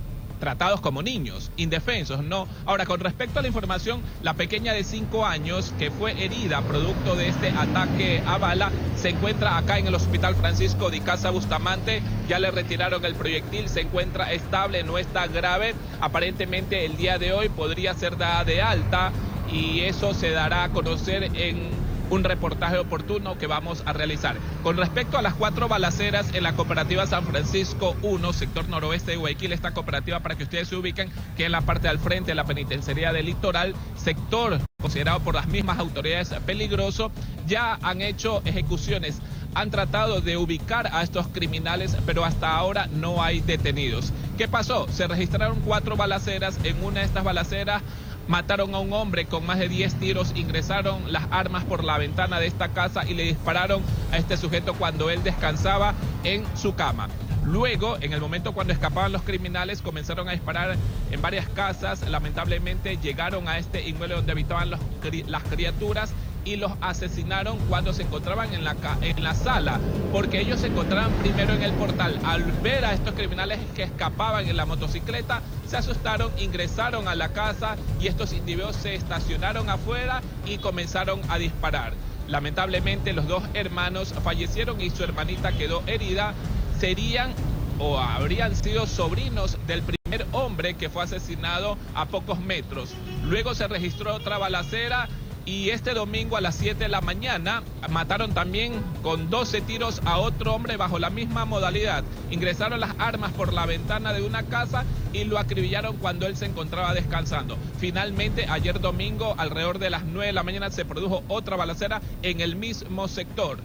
tratados como niños, indefensos, ¿no? Ahora, con respecto a la información, la pequeña de 5 años que fue herida producto de este ataque a bala se encuentra acá en el Hospital Francisco de Icaza Bustamante. Ya le retiraron el proyectil, se encuentra estable, no está grave. Aparentemente el día de hoy podría ser dada de alta y eso se dará a conocer en un reportaje oportuno que vamos a realizar. Con respecto a las 4 balaceras en la cooperativa San Francisco 1, sector noroeste de Guayaquil, esta cooperativa, para que ustedes se ubiquen, que en la parte del frente de la penitenciaría del Litoral, sector considerado por las mismas autoridades peligroso, ya han hecho ejecuciones. Han tratado de ubicar a estos criminales, pero hasta ahora no hay detenidos. ¿Qué pasó? Se registraron 4 balaceras. En una de estas balaceras mataron a un hombre con más de 10 tiros, ingresaron las armas por la ventana de esta casa y le dispararon a este sujeto cuando él descansaba en su cama. Luego, en el momento cuando escapaban los criminales, comenzaron a disparar en varias casas. Lamentablemente llegaron a este inmueble donde habitaban las criaturas y los asesinaron cuando se encontraban en la sala, porque ellos se encontraban primero en el portal. Al ver a estos criminales que escapaban en la motocicleta, se asustaron, ingresaron a la casa y estos individuos se estacionaron afuera y comenzaron a disparar. Lamentablemente los 2 hermanos fallecieron y su hermanita quedó herida. Serían o habrían sido sobrinos del primer hombre que fue asesinado a pocos metros. Luego se registró otra balacera y este domingo a las 7 de la mañana mataron también con 12 tiros a otro hombre bajo la misma modalidad. Ingresaron las armas por la ventana de una casa y lo acribillaron cuando él se encontraba descansando. Finalmente, ayer domingo, alrededor de las 9 de la mañana, se produjo otra balacera en el mismo sector.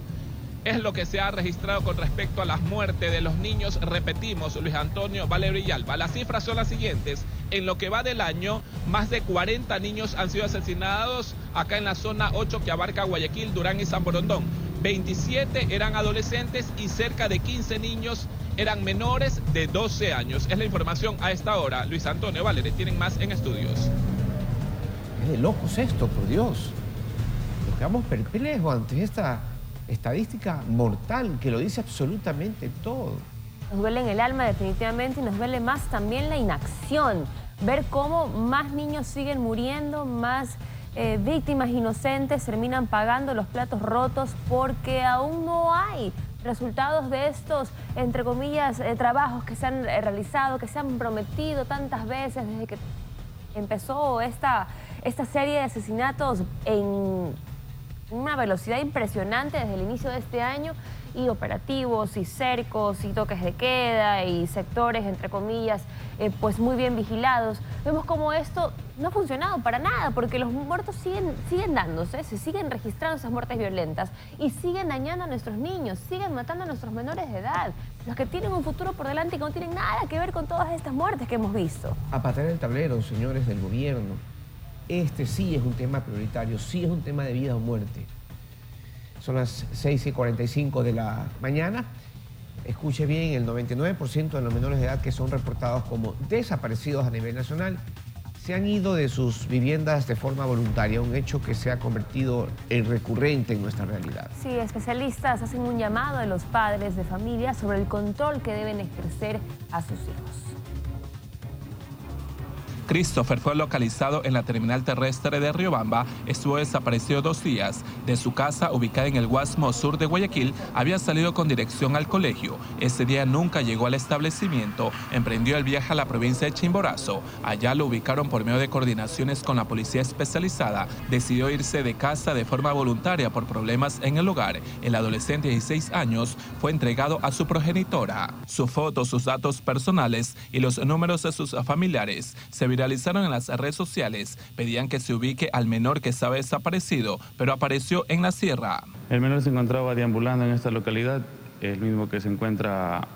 Es lo que se ha registrado con respecto a las muertes de los niños. Repetimos, Luis Antonio, Valerio y Alba. Las cifras son las siguientes. En lo que va del año, más de 40 niños han sido asesinados acá en la zona 8 que abarca Guayaquil, Durán y San Borondón. 27 eran adolescentes y cerca de 15 niños eran menores de 12 años. Es la información a esta hora. Luis Antonio, Valerio, tienen más en estudios. Es de locos esto, por Dios. Nos quedamos perplejos ante esta estadística mortal que lo dice absolutamente todo. Nos duele en el alma definitivamente y nos duele más también la inacción. Ver cómo más niños siguen muriendo, más víctimas inocentes terminan pagando los platos rotos porque aún no hay resultados de estos, entre comillas, trabajos que se han realizado, que se han prometido tantas veces desde que empezó esta serie de asesinatos en una velocidad impresionante desde el inicio de este año, y operativos y cercos y toques de queda y sectores, entre comillas, pues muy bien vigilados. Vemos como esto no ha funcionado para nada porque los muertos siguen dándose, se siguen registrando esas muertes violentas y siguen dañando a nuestros niños, siguen matando a nuestros menores de edad, los que tienen un futuro por delante y que no tienen nada que ver con todas estas muertes que hemos visto. A patear el tablero, señores del gobierno. Este sí es un tema prioritario, sí es un tema de vida o muerte. Son las 6:45 de la mañana. Escuche bien, el 99% de los menores de edad que son reportados como desaparecidos a nivel nacional se han ido de sus viviendas de forma voluntaria, un hecho que se ha convertido en recurrente en nuestra realidad. Sí, especialistas hacen un llamado a los padres de familia sobre el control que deben ejercer a sus hijos. Christopher fue localizado en la terminal terrestre de Riobamba. Estuvo desaparecido 2 días. De su casa, ubicada en el Guasmo Sur de Guayaquil, había salido con dirección al colegio. Ese día nunca llegó al establecimiento. Emprendió el viaje a la provincia de Chimborazo. Allá lo ubicaron por medio de coordinaciones con la policía especializada. Decidió irse de casa de forma voluntaria por problemas en el hogar. El adolescente de 16 años fue entregado a su progenitora. Su foto, sus datos personales y los números de sus familiares se viralizaron en las redes sociales. Pedían que se ubique al menor que estaba desaparecido, pero apareció en la sierra. El menor se encontraba deambulando en esta localidad, el mismo que se encuentra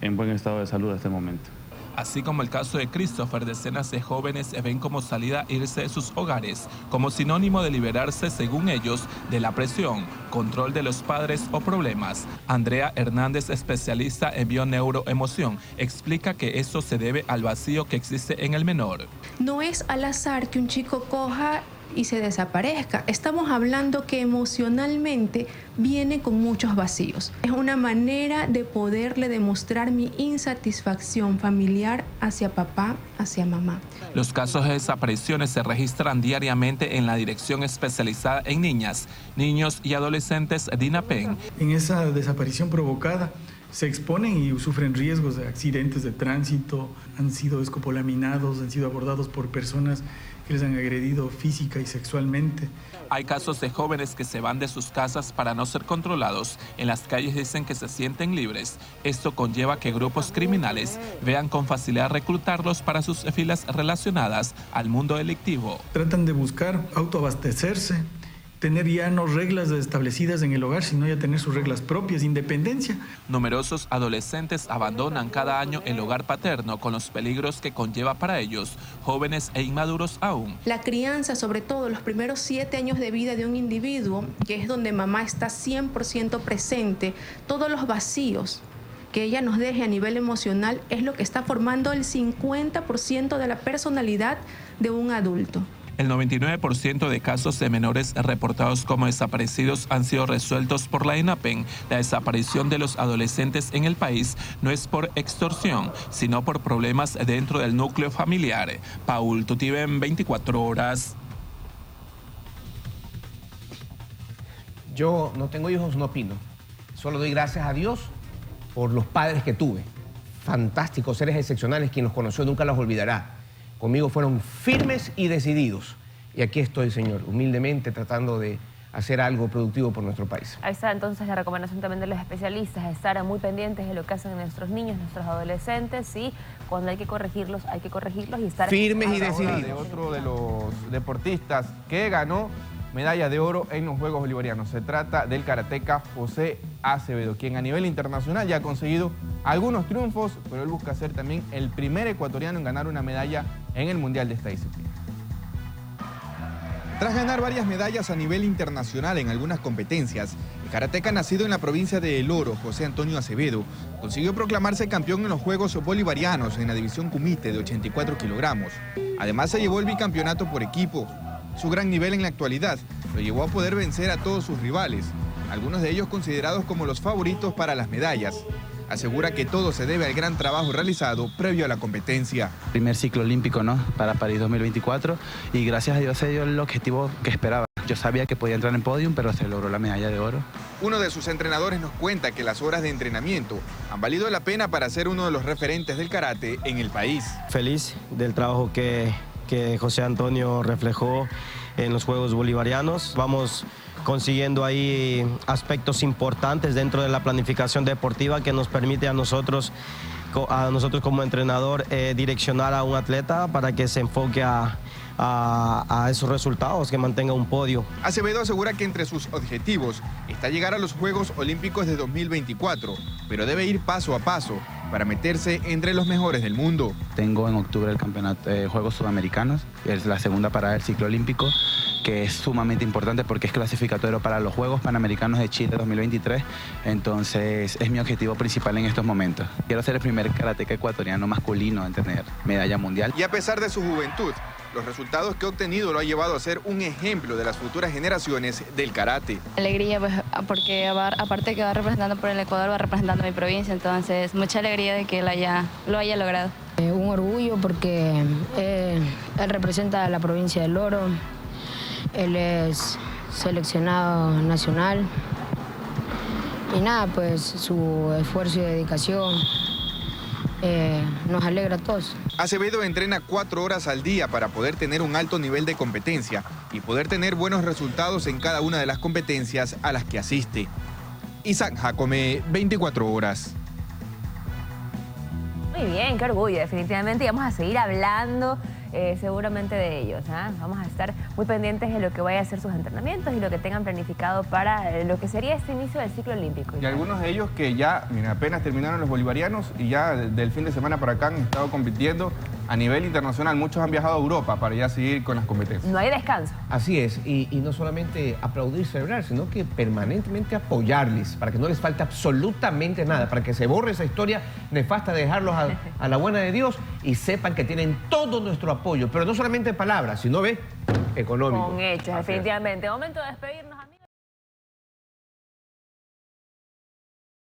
en buen estado de salud a este momento. Así como el caso de Christopher, decenas de jóvenes ven como salida irse de sus hogares, como sinónimo de liberarse, según ellos, de la presión, control de los padres o problemas. Andrea Hernández, especialista en bioneuroemoción, explica que eso se debe al vacío que existe en el menor. No es al azar que un chico coja y se desaparezca. Estamos hablando que emocionalmente viene con muchos vacíos. Es una manera de poderle demostrar mi insatisfacción familiar hacia papá, hacia mamá. Los casos de desapariciones se registran diariamente en la Dirección Especializada en Niñas, Niños y Adolescentes DINAPEN. En esa desaparición provocada se exponen y sufren riesgos de accidentes de tránsito, han sido escopolaminados, han sido abordados por personas que les han agredido física y sexualmente. Hay casos de jóvenes que se van de sus casas para no ser controlados. En las calles dicen que se sienten libres. Esto conlleva que grupos criminales vean con facilidad reclutarlos para sus filas relacionadas al mundo delictivo. Tratan de buscar autoabastecerse, tener ya no reglas establecidas en el hogar, sino ya tener sus reglas propias, independencia. Numerosos adolescentes abandonan cada año el hogar paterno con los peligros que conlleva para ellos, jóvenes e inmaduros aún. La crianza, sobre todo los primeros 7 años de vida de un individuo, que es donde mamá está 100% presente, todos los vacíos que ella nos deje a nivel emocional es lo que está formando el 50% de la personalidad de un adulto. El 99% de casos de menores reportados como desaparecidos han sido resueltos por la DINAPEN. La desaparición de los adolescentes en el país no es por extorsión, sino por problemas dentro del núcleo familiar. Paul Tutiven, 24 horas. Yo no tengo hijos, no opino. Solo doy gracias a Dios por los padres que tuve. Fantásticos, seres excepcionales, quien los conoció nunca los olvidará. Conmigo fueron firmes y decididos. Y aquí estoy, Señor, humildemente tratando de hacer algo productivo por nuestro país. Ahí está entonces la recomendación también de los especialistas, estar muy pendientes de lo que hacen nuestros niños, nuestros adolescentes, y cuando hay que corregirlos y estar firmes y decididos. De otro de los deportistas que ganó medalla de oro en los Juegos Bolivarianos. Se trata del karateca José Acevedo, quien a nivel internacional ya ha conseguido algunos triunfos, pero él busca ser también el primer ecuatoriano en ganar una medalla en el Mundial de esta disciplina. Tras ganar varias medallas a nivel internacional en algunas competencias, el karateca nacido en la provincia de El Oro, José Antonio Acevedo, consiguió proclamarse campeón en los Juegos Bolivarianos en la división kumite de 84 kilogramos. Además se llevó el bicampeonato por equipo. Su gran nivel en la actualidad lo llevó a poder vencer a todos sus rivales, algunos de ellos considerados como los favoritos para las medallas. Asegura que todo se debe al gran trabajo realizado previo a la competencia. Primer ciclo olímpico, ¿no?, para París 2024, y gracias a Dios se dio el objetivo que esperaba. Yo sabía que podía entrar en podium, pero se logró la medalla de oro. Uno de sus entrenadores nos cuenta que las horas de entrenamiento han valido la pena para ser uno de los referentes del karate en el país. Feliz del trabajo que José Antonio reflejó en los Juegos Bolivarianos. Vamos consiguiendo ahí aspectos importantes dentro de la planificación deportiva que nos permite a nosotros como entrenador direccionar a un atleta para que se enfoque a esos resultados, que mantenga un podio. Acevedo asegura que entre sus objetivos está llegar a los Juegos Olímpicos de 2024, pero debe ir paso a paso para meterse entre los mejores del mundo. Tengo en octubre el campeonato de Juegos Sudamericanos, es la segunda parada del ciclo olímpico, que es sumamente importante porque es clasificatorio para los Juegos Panamericanos de Chile 2023, entonces es mi objetivo principal en estos momentos. Quiero ser el primer karateca ecuatoriano masculino en tener medalla mundial. Y a pesar de su juventud, los resultados que ha obtenido lo ha llevado a ser un ejemplo de las futuras generaciones del karate. Alegría, pues, porque aparte que va representando por el Ecuador, va representando a mi provincia, entonces mucha alegría de que lo haya logrado. Un orgullo porque él representa a la provincia del Oro, él es seleccionado nacional y nada, pues su esfuerzo y dedicación nos alegra a todos. Acevedo entrena 4 horas al día para poder tener un alto nivel de competencia y poder tener buenos resultados en cada una de las competencias a las que asiste. Isaac Jacome, 24 horas. Muy bien, qué orgullo, definitivamente. Y vamos a seguir hablando seguramente de ellos. Vamos a estar muy pendientes de lo que vaya a ser sus entrenamientos y lo que tengan planificado para lo que sería este inicio del ciclo olímpico. Y algunos de ellos que ya, mira, apenas terminaron los bolivarianos y ya del fin de semana para acá han estado compitiendo a nivel internacional. Muchos han viajado a Europa para ya seguir con las competencias. No hay descanso. Así es, y no solamente aplaudir y celebrar, sino que permanentemente apoyarles para que no les falte absolutamente nada, para que se borre esa historia nefasta de dejarlos a la buena de Dios y sepan que tienen todo nuestro apoyo, pero no solamente en palabras, sino económicos. Con hechos, definitivamente. Momento de despedirnos.